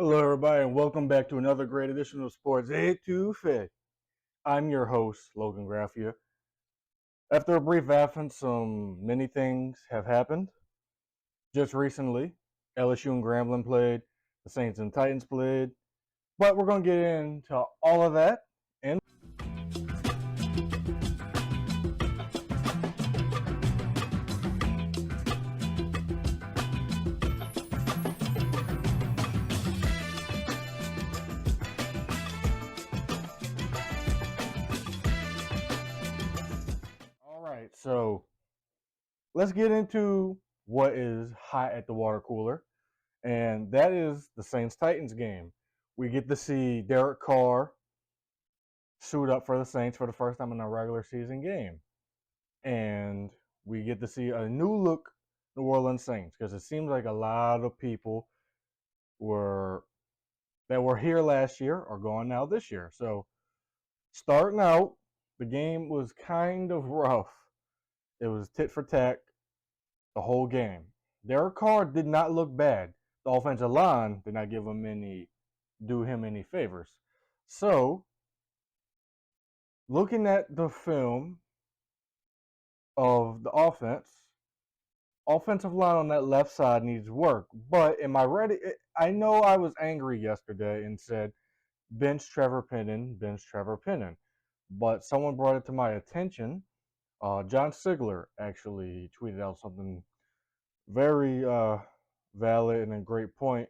Hello, everybody, and welcome back to another great edition of Sports Étouffée. I'm your host, Logan Graffia. After a brief absence, many things have happened. Just recently, LSU and Grambling played, the Saints and Titans played, but we're going to get into all of that. And all right, so let's get into what is hot at the water cooler, and that is the Saints Titans game. We get to see Derek Carr suit up for the Saints for the first time in a regular season game. And we get to see a new look New Orleans Saints because it seems like a lot of people were that were here last year are gone now this year. So starting out, the game was kind of rough. It was tit for tat the whole game. Derek Carr did not look bad. The offensive line did not do him any favors. So looking at the film of the offensive line on that left side needs work. But am I ready? I know I was angry yesterday and said, bench Trevor Pennon. But someone brought it to my attention. John Sigler actually tweeted out something very valid and a great point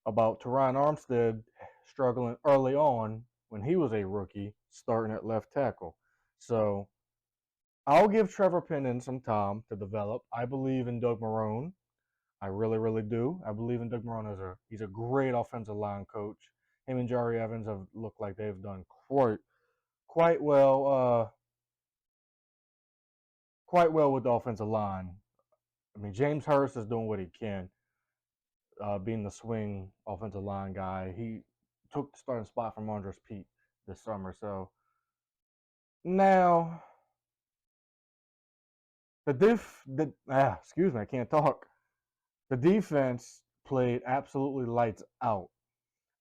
about Teron Armstead struggling early on when he was a rookie starting at left tackle. So I'll give Trevor Pennon some time to develop. I believe in Doug Marrone. I really, really do. I believe in Doug Marrone. He's a great offensive line coach. Him and Jari Evans have looked like they've done quite well with the offensive line. I mean, James Hurst is doing what he can, being the swing offensive line guy. He took the starting spot from Andres Pete this summer. So now excuse me, I can't talk. The defense played absolutely lights out.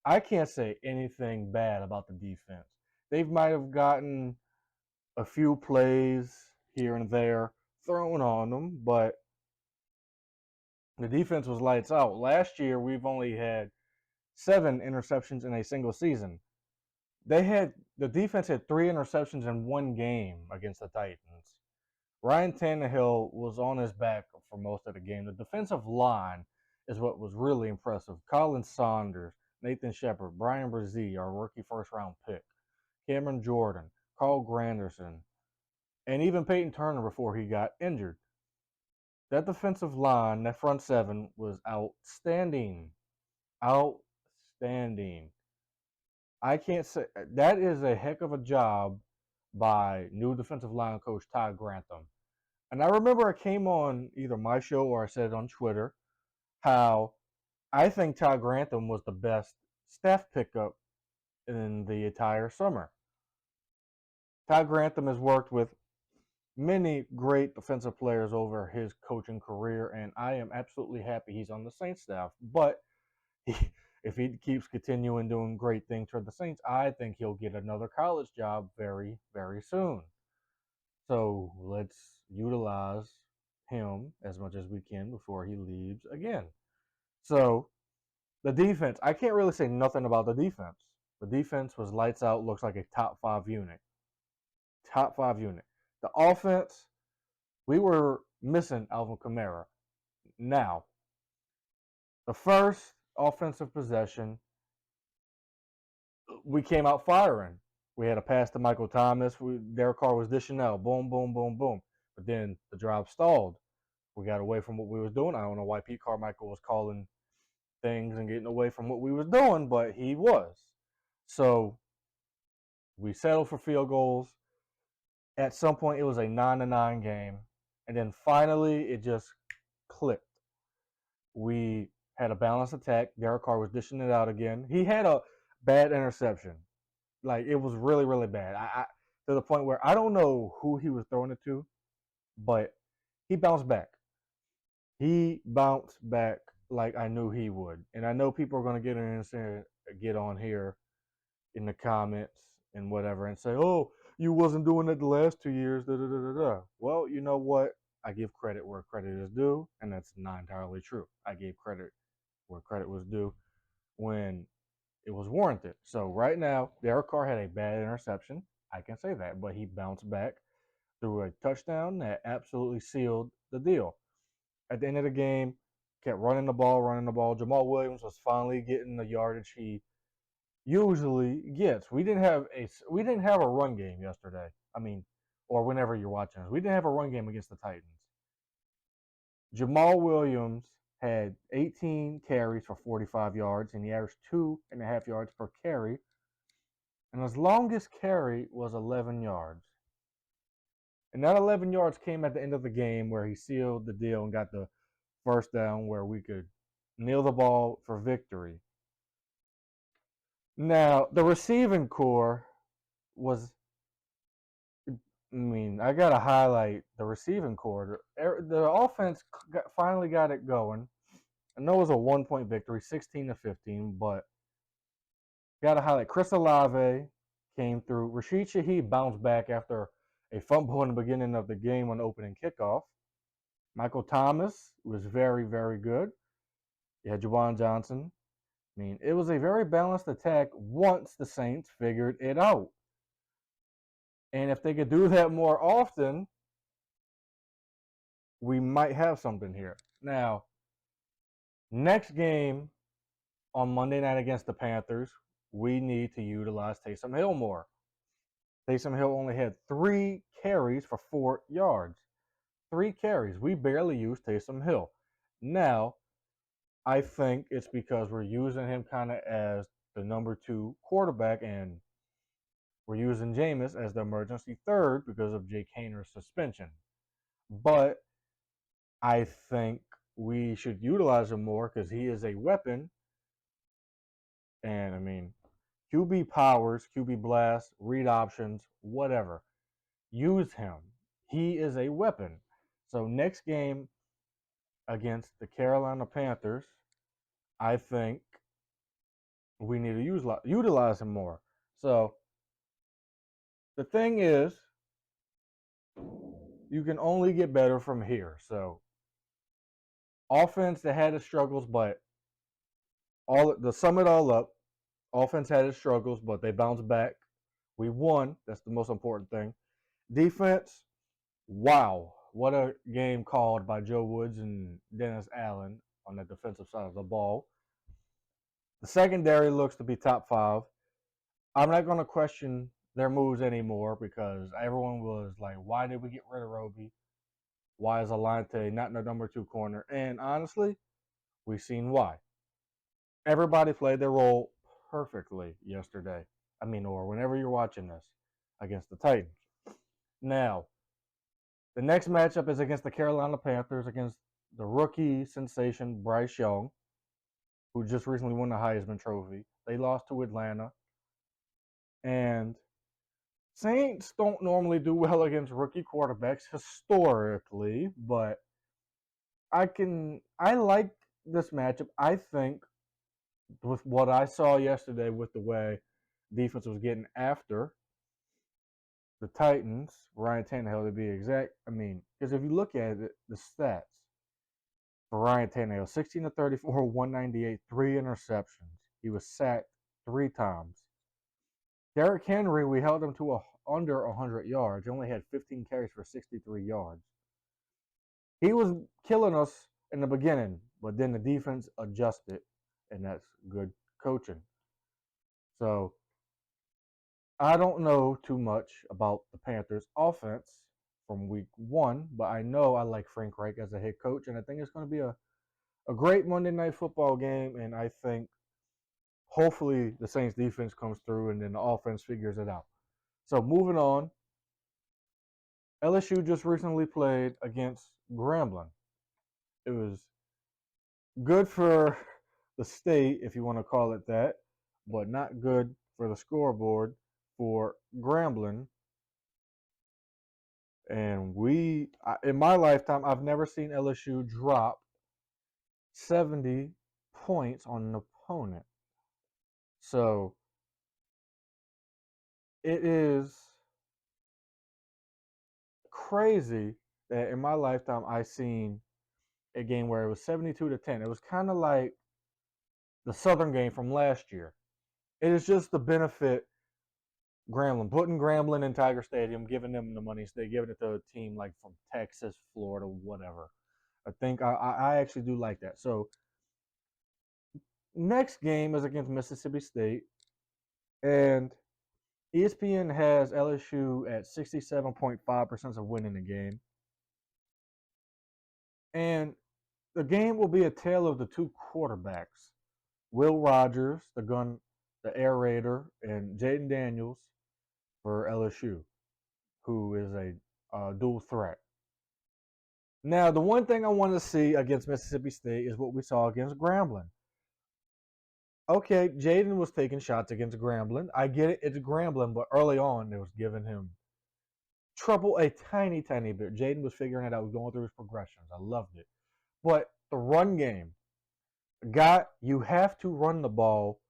I can't say anything bad about the defense. They might have gotten a few plays here and there thrown on them, but the defense was lights out. Last year, we've only had 7 interceptions in a single season. The defense had 3 interceptions in one game against the Titans. Ryan Tannehill was on his back for most of the game. The defensive line is what was really impressive. Colin Saunders, Nathan Shepard, Brian Brzee, our rookie first-round pick, Cameron Jordan, Carl Granderson, and even Peyton Turner before he got injured. That defensive line, that front 7, was outstanding. Outstanding. I can't say that is a heck of a job by new defensive line coach Todd Grantham. And I remember I came on either my show or I said it on Twitter how I think Todd Grantham was the best staff pickup in the entire summer. Todd Grantham has worked with many great defensive players over his coaching career, and I am absolutely happy he's on the Saints staff. But if he keeps continuing doing great things for the Saints, I think he'll get another college job very, very soon. So let's utilize him as much as we can before he leaves again. So the defense, I can't really say nothing about the defense. The defense was lights out, looks like a top 5 unit. Top 5 unit. The offense, we were missing Alvin Kamara. Now, the first offensive possession, we came out firing. We had a pass to Michael Thomas. Derek Carr was dishing out. Boom, boom, boom, boom. But then the drive stalled. We got away from what we was doing. I don't know why Pete Carmichael was calling things and getting away from what we was doing, but he was. So we settled for field goals. At some point, it was a 9-9 game. And then finally, it just clicked. We had a balanced attack. Derek Carr was dishing it out again. He had a bad interception. Like, it was really, really bad. To the point where I don't know who he was throwing it to, but he bounced back. He bounced back like I knew he would. And I know people are going to get on here in the comments and whatever and say, "Oh, you wasn't doing it the last 2 years." Da, da, da, da, da. Well, you know what? I give credit where credit is due, and that's not entirely true. I gave credit where credit was due when it was warranted. So right now, Derek Carr had a bad interception. I can say that, but he bounced back through a touchdown that absolutely sealed the deal. At the end of the game, kept running the ball, running the ball. Jamal Williams was finally getting the yardage he usually gets. We didn't have a run game yesterday. I mean, or whenever you're watching us, we didn't have a run game against the Titans. Jamal Williams had 18 carries for 45 yards, and he averaged 2.5 yards per carry. And his longest carry was 11 yards. And that 11 yards came at the end of the game where he sealed the deal and got the first down where we could kneel the ball for victory. Now, the receiving core was, I got to highlight the receiving core. The offense finally got it going. I know it was a 1-point victory, 16-15, but got to highlight Chris Olave came through. Rashid Shaheed bounced back after a fumble in the beginning of the game on the opening kickoff. Michael Thomas was very, very good. You had Juwan Johnson. It was a very balanced attack once the Saints figured it out. And if they could do that more often, we might have something here. Now, next game on Monday night against the Panthers, we need to utilize Taysom Hill more. Taysom Hill only had 3 carries for 4 yards. 3 carries. We barely used Taysom Hill. Now, I think it's because we're using him kind of as the number 2 quarterback, and we're using Jameis as the emergency third because of Jake Hayner's suspension. But I think we should utilize him more because he is a weapon. And QB powers, QB blast, read options, whatever. Use him. He is a weapon. So next game against the Carolina Panthers, I think we need to utilize him more. So the thing is, you can only get better from here. So offense that had its struggles, but to sum it all up, offense had its struggles, but they bounced back. We won. That's the most important thing. Defense, wow. What a game called by Joe Woods and Dennis Allen on the defensive side of the ball. The secondary looks to be top 5. I'm not going to question their moves anymore because everyone was like, why did we get rid of Roby? Why is Alante not in the number 2 corner? And honestly, we've seen why. Everybody played their role perfectly yesterday. Or whenever you're watching this against the Titans. Now, the next matchup is against the Carolina Panthers, against the rookie sensation Bryce Young, who just recently won the Heisman Trophy. They lost to Atlanta. And Saints don't normally do well against rookie quarterbacks historically, but I like this matchup. I think with what I saw yesterday with the way defense was getting after the Titans, Ryan Tannehill to be exact. Because if you look at it, the stats for Ryan Tannehill, 16-34, 198, 3 interceptions. He was sacked 3 times. Derrick Henry, we held him to under 100 yards. He only had 15 carries for 63 yards. He was killing us in the beginning, but then the defense adjusted, and that's good coaching. So I don't know too much about the Panthers' offense from week 1, but I know I like Frank Reich as a head coach, and I think it's going to be a great Monday Night Football game, and I think hopefully the Saints defense comes through and then the offense figures it out. So moving on, LSU just recently played against Grambling. It was good for the state, if you want to call it that, but not good for the scoreboard for Grambling. And in my lifetime, I've never seen LSU drop 70 points on an opponent. So it is crazy that in my lifetime I seen a game where it was 72-10. It was kind of like the Southern game from last year. It is just the benefit Grambling, putting Grambling in Tiger Stadium, giving them the money instead, giving it to a team like from Texas, Florida, whatever. I think I actually do like that. So next game is against Mississippi State, and ESPN has LSU at 67.5% of winning the game. And the game will be a tale of the two quarterbacks. Will Rogers, the air raider, and Jaden Daniels for LSU, who is a dual threat. Now, the one thing I want to see against Mississippi State is what we saw against Grambling. Okay, Jaden was taking shots against Grambling. I get it, it's Grambling, but early on, it was giving him trouble a tiny, tiny bit. Jaden was figuring it out, going through his progressions. I loved it. But the run game, you have to run the ball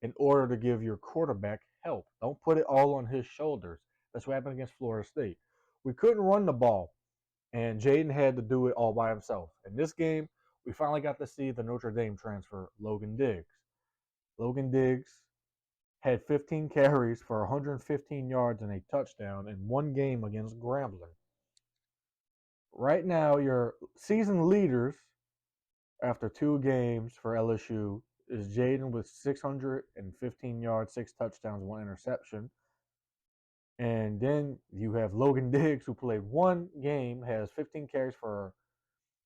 in order to give your quarterback help. Don't put it all on his shoulders. That's what happened against Florida State. We couldn't run the ball, and Jaden had to do it all by himself. In this game, we finally got to see the Notre Dame transfer, Logan Diggs. Logan Diggs had 15 carries for 115 yards and a touchdown in one game against Grambling. Right now, your season leaders after 2 games for LSU is Jaden with 615 yards, 6 touchdowns, 1 interception. And then you have Logan Diggs, who played 1 game, has 15 carries for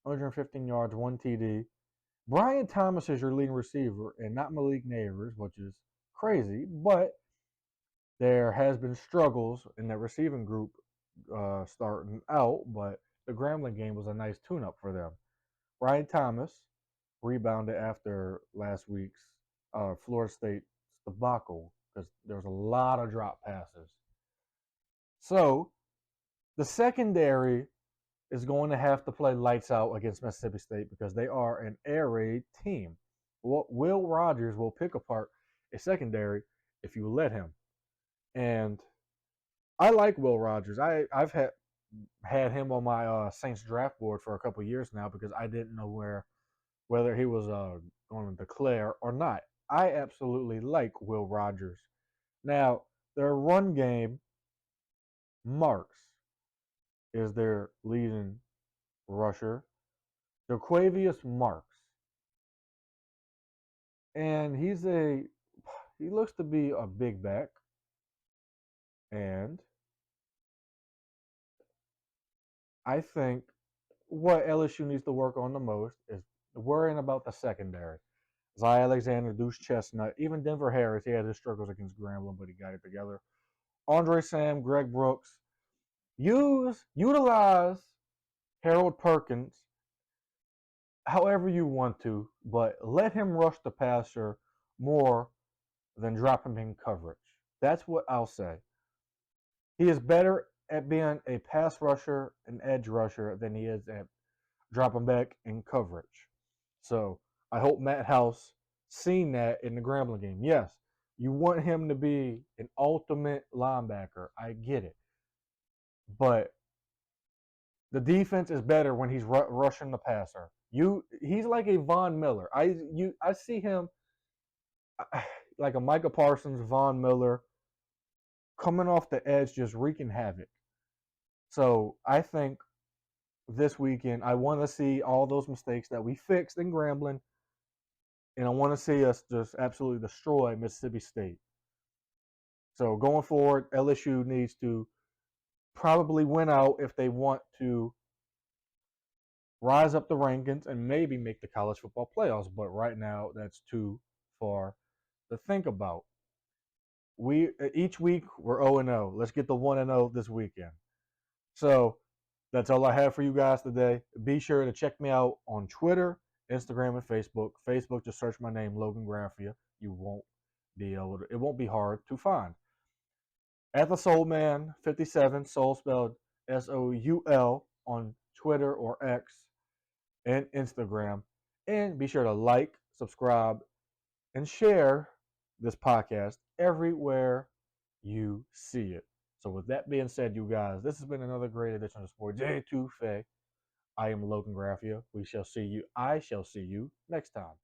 115 yards, 1 TD. Brian Thomas is your leading receiver and not Malik Neighbors, which is crazy, but there has been struggles in that receiving group starting out, but the Grambling game was a nice tune-up for them. Brian Thomas rebounded after last week's Florida State debacle because there was a lot of drop passes. So the secondary is going to have to play lights out against Mississippi State because they are an air raid team. Will Rogers will pick apart a secondary if you let him. And I like Will Rogers. I've had him on my Saints draft board for a couple of years now because I didn't know whether he was going to declare or not. I absolutely like Will Rogers. Now, their run game, Marks is their leading rusher. Jaquavius Marks. And he looks to be a big back. And I think what LSU needs to work on the most is worrying about the secondary. Zy Alexander, Deuce Chestnut, even Denver Harris, he had his struggles against Grambling, but he got it together. Andre Sam, Greg Brooks. Utilize Harold Perkins however you want to, but let him rush the passer more than drop him in coverage. That's what I'll say. He is better at being a pass rusher, an edge rusher, than he is at dropping back in coverage. So I hope Matt House seen that in the Grambling game. Yes, you want him to be an ultimate linebacker. I get it. But the defense is better when he's rushing the passer. He's like a Von Miller. I see him like a Micah Parsons, Von Miller, coming off the edge, just wreaking havoc. So I think this weekend I want to see all those mistakes that we fixed in Grambling, and I want to see us just absolutely destroy Mississippi State. So going forward, LSU needs to probably win out if they want to rise up the rankings and maybe make the college football playoffs. But right now, that's too far to think about. Each week we're 0-0. Let's get the 1-0 this weekend. So that's all I have for you guys today. Be sure to check me out on Twitter, Instagram, and Facebook. Facebook, just search my name, Logan Graphia. It won't be hard to find. At the Soulman57, Soul spelled SOUL on Twitter or X and Instagram. And be sure to like, subscribe, and share this podcast everywhere you see it. So, with that being said, you guys, this has been another great edition of Sports Étouffée. I am Logan Graffia. I shall see you next time.